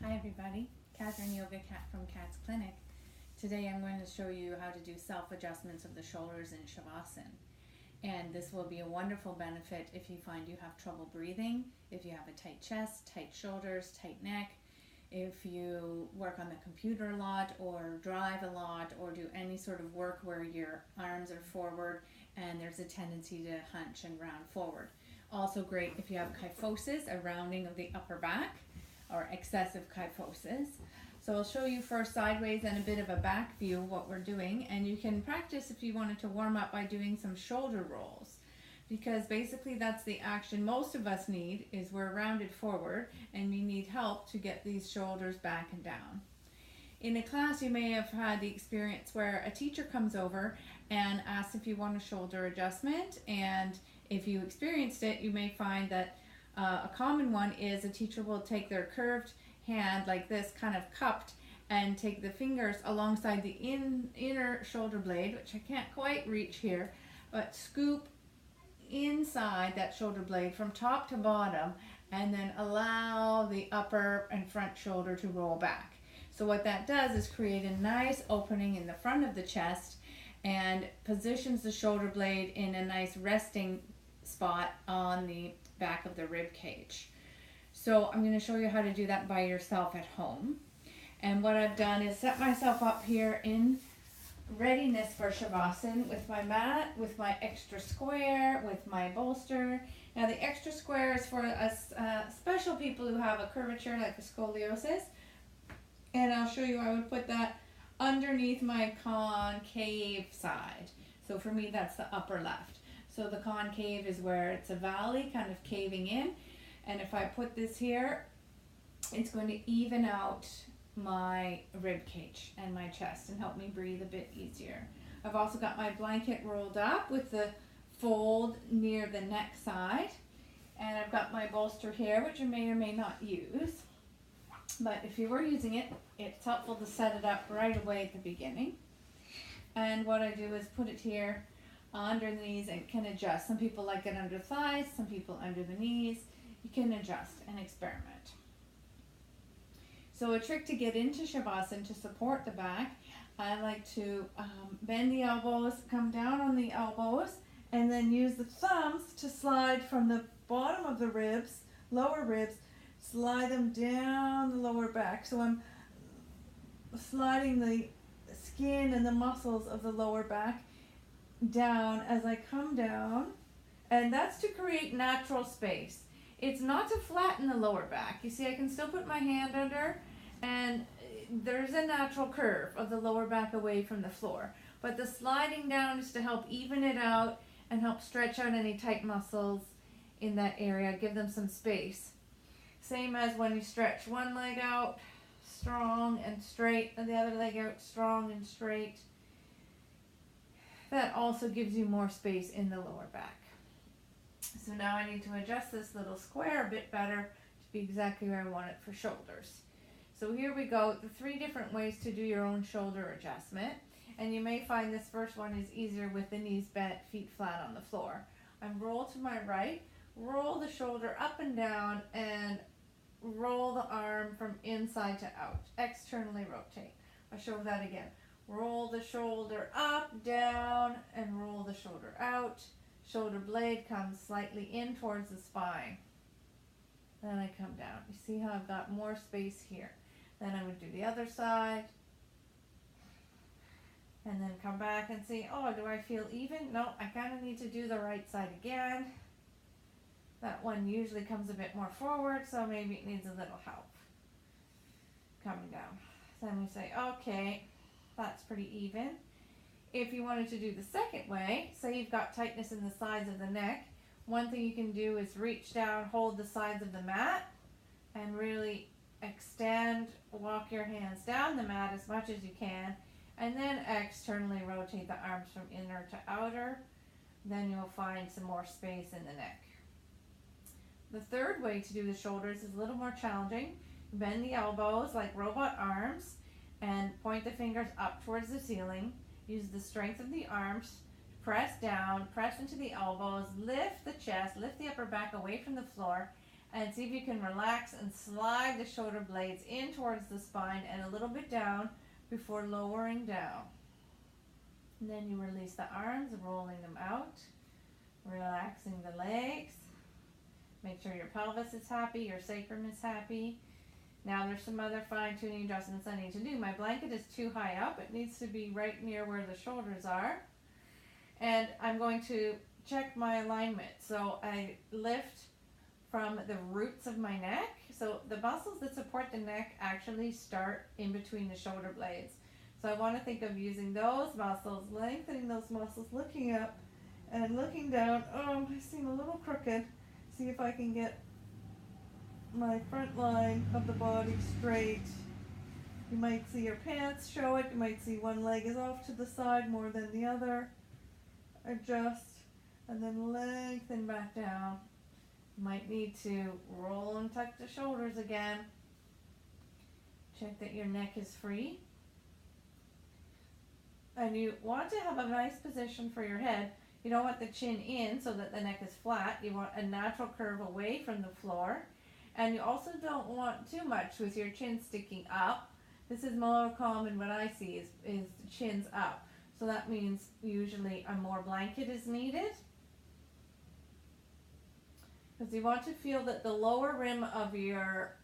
Hi everybody, Kathryn Yoga Cat from Cat's Clinic. Today I'm going to show you how to do self-adjustments of the shoulders in Savasana. And this will be a wonderful benefit if you find you have trouble breathing, if you have a tight chest, tight shoulders, tight neck, if you work on the computer a lot or drive a lot or do any sort of work where your arms are forward and there's a tendency to hunch and round forward. Also great if you have kyphosis, a rounding of the upper back, or excessive kyphosis. So I'll show you first sideways and a bit of a back view of what we're doing, and you can practice if you wanted to warm up by doing some shoulder rolls, because basically that's the action most of us need. Is we're rounded forward and we need help to get these shoulders back and down. In a class you may have had the experience where a teacher comes over and asks if you want a shoulder adjustment, and if you experienced it, you may find that a common one is a teacher will take their curved hand like this, kind of cupped, and take the fingers alongside the inner shoulder blade, which I can't quite reach here, but scoop inside that shoulder blade from top to bottom, and then allow the upper and front shoulder to roll back. So what that does is create a nice opening in the front of the chest and positions the shoulder blade in a nice resting spot on the back of the rib cage. So I'm going to show you how to do that by yourself at home. And what I've done is set myself up here in readiness for Savasana with my mat, with my extra square, with my bolster. Now the extra square is for us special people who have a curvature like a scoliosis. And I'll show you, I would put that underneath my concave side. So for me that's the upper left. So the concave is where it's a valley kind of caving in, and if I put this here, it's going to even out my rib cage and my chest and help me breathe a bit easier. I've also got my blanket rolled up with the fold near the neck side, and I've got my bolster here, which you may or may not use, but if you were using it, it's helpful to set it up right away at the beginning. And what I do is put it here under the knees and can adjust. Some people like it under the thighs, some people under the knees. You can adjust and experiment. So a trick to get into Savasana to support the back, I like to bend the elbows, come down on the elbows, and then use the thumbs to slide from the bottom of the ribs, lower ribs, slide them down the lower back. So I'm sliding the skin and the muscles of the lower back down as I come down, and that's to create natural space. It's not to flatten the lower back. You see, I can still put my hand under, and there's a natural curve of the lower back away from the floor, but the sliding down is to help even it out and help stretch out any tight muscles in that area, give them some space. Same as when you stretch one leg out strong and straight and the other leg out strong and straight. That also gives you more space in the lower back. So now I need to adjust this little square a bit better to be exactly where I want it for shoulders. So here we go, the 3 different ways to do your own shoulder adjustment. And you may find this first one is easier with the knees bent, feet flat on the floor. I roll to my right, roll the shoulder up and down, and roll the arm from inside to out. Externally rotate. I'll show that again. Roll the shoulder up, down, and roll the shoulder out. Shoulder blade comes slightly in towards the spine. Then I come down. You see how I've got more space here. Then I would do the other side. And then come back and see, oh, do I feel even? No, I kind of need to do the right side again. That one usually comes a bit more forward, so maybe it needs a little help. Coming down. Then we say, okay, that's pretty even. If you wanted to do the second way, say you've got tightness in the sides of the neck, one thing you can do is reach down, hold the sides of the mat, and really extend, walk your hands down the mat as much as you can, and then externally rotate the arms from inner to outer. Then you'll find some more space in the neck. The third way to do the shoulders is a little more challenging. Bend the elbows like robot arms and point the fingers up towards the ceiling. Use the strength of the arms, press down, press into the elbows, lift the chest, lift the upper back away from the floor, And see if you can relax and slide the shoulder blades in towards the spine and a little bit down before lowering down. And then you release the arms, rolling them out, relaxing the legs. Make sure your pelvis is happy, your sacrum is happy. Now there's some other fine-tuning adjustments I need to do. My blanket is too high up. It needs to be right near where the shoulders are. And I'm going to check my alignment. So I lift from the roots of my neck. So the muscles that support the neck actually start in between the shoulder blades. So I want to think of using those muscles, lengthening those muscles, looking up and looking down. Oh, I seem a little crooked. See if I can get my front line of the body straight. You might see your pants show it. You might see one leg is off to the side more than the other. Adjust and then lengthen back down. You might need to roll and tuck the shoulders again. Check that your neck is free. And you want to have a nice position for your head. You don't want the chin in so that the neck is flat. You want a natural curve away from the floor. And you also don't want too much with your chin sticking up. This is more common what I see is chins up. So that means usually a more blanket is needed. Because you want to feel that the lower rim of your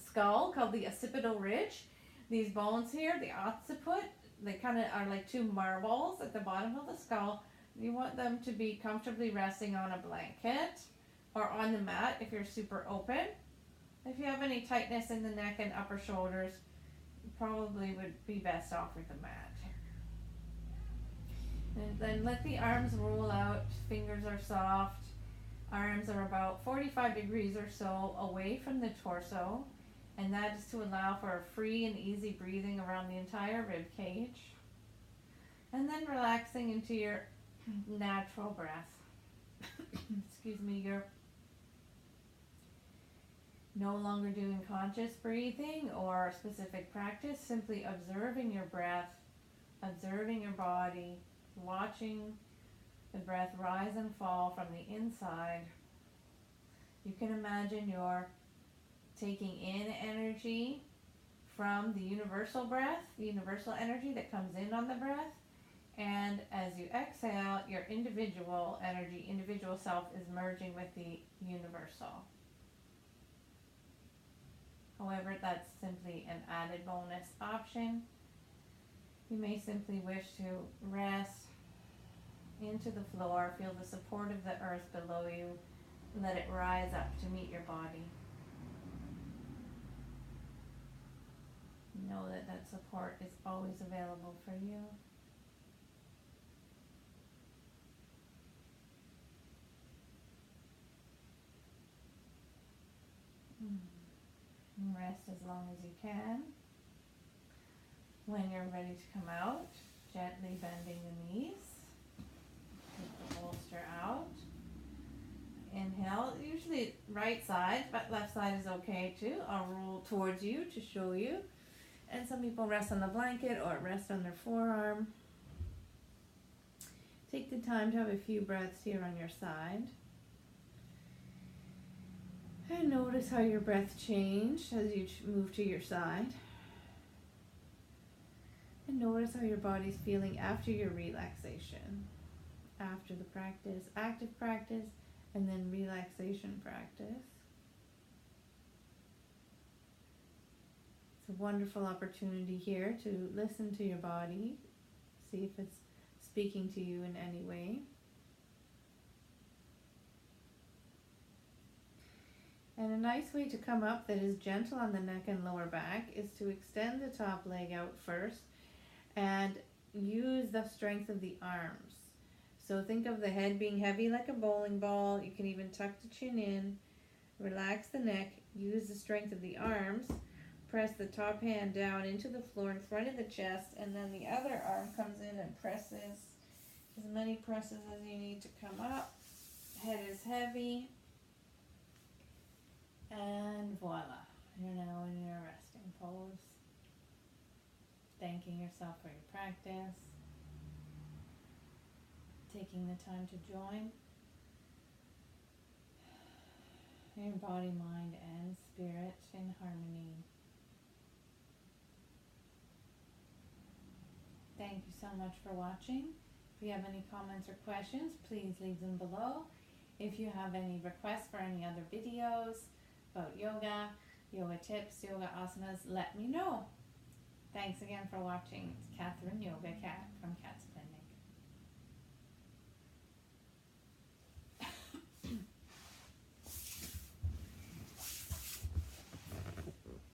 skull, called the occipital ridge, these bones here, the occiput, they kind of are like two marbles at the bottom of the skull. You want them to be comfortably resting on a blanket or on the mat if you're super open. If you have any tightness in the neck and upper shoulders, you probably would be best off with the mat. And then let the arms roll out, fingers are soft. Arms are about 45 degrees or so away from the torso, and that is to allow for a free and easy breathing around the entire rib cage. And then relaxing into your natural breath. Excuse me, you're no longer doing conscious breathing or specific practice, simply observing your breath, observing your body, watching the breath rise and fall from the inside. You can imagine you're taking in energy from the universal breath, the universal energy that comes in on the breath, and as you exhale, your individual energy, individual self is merging with the universal. However, that's simply an added bonus option. You may simply wish to rest into the floor, feel the support of the earth below you, let it rise up to meet your body. Know that that support is always available for you. And rest as long as you can. When you're ready to come out, gently bending the knees. Take the bolster out. Inhale, usually right side, but left side is okay too. I'll roll towards you to show you. And some people rest on the blanket or rest on their forearm. Take the time to have a few breaths here on your side. And notice how your breath changed as you move to your side. And notice how your body's feeling after your relaxation. After the practice, active practice, and then relaxation practice. It's a wonderful opportunity here to listen to your body, see if it's speaking to you in any way. And a nice way to come up that is gentle on the neck and lower back is to extend the top leg out first and use the strength of the arms. So think of the head being heavy like a bowling ball. You can even tuck the chin in, relax the neck, use the strength of the arms, press the top hand down into the floor in front of the chest, and then the other arm comes in and presses as many presses as you need to come up. Head is heavy. And voila, you're now in your resting pose. Thanking yourself for your practice. Taking the time to join. your body, mind, and spirit in harmony. Thank you so much for watching. If you have any comments or questions, please leave them below. If you have any requests for any other videos about yoga, yoga tips, yoga asanas, let me know. Thanks again for watching. It's Kathryn Yoga Cat from Kat's